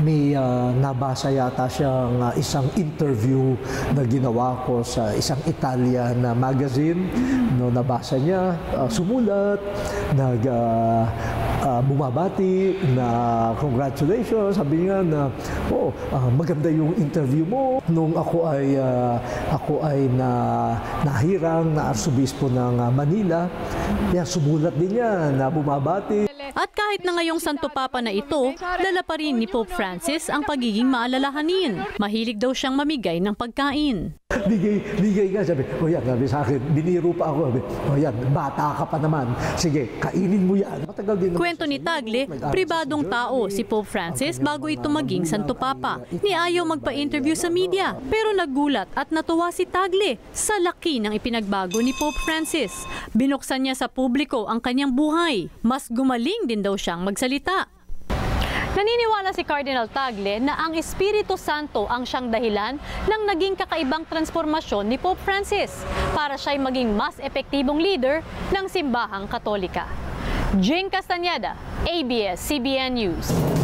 may nabasa yata siyang isang interview na ginawa ko sa isang Italian na magazine. No, nabasa niya, sumulat, bumabati na congratulations, sabi niya na maganda yung interview mo. Nung ako ay nahirang na arsobispo ng Manila, sumulat din niya na bumabati. At kahit na ngayong Santo Papa na ito, dala pa rin ni Pope Francis ang pagiging maalalahanin. Mahilig daw siyang mamigay ng pagkain. Bigay nga, sabi sa akin, biniro pa ako, bata ka pa naman, sige, kainin mo yan. Matagal din. Kwento ni Tagle, pribadong tao si Pope Francis bago ito maging Santo Papa. Ni ayaw magpa-interview sa media, pero nagulat at natuwa si Tagle sa laki ng ipinagbago ni Pope Francis. Binuksan niya sa publiko ang kanyang buhay. Mas gumaling din daw siyang magsalita. Naniniwala si Cardinal Tagle na ang Espiritu Santo ang siyang dahilan ng naging kakaibang transformasyon ni Pope Francis para siya'y maging mas epektibong leader ng simbahang Katolika. Jing Castañeda, ABS-CBN News.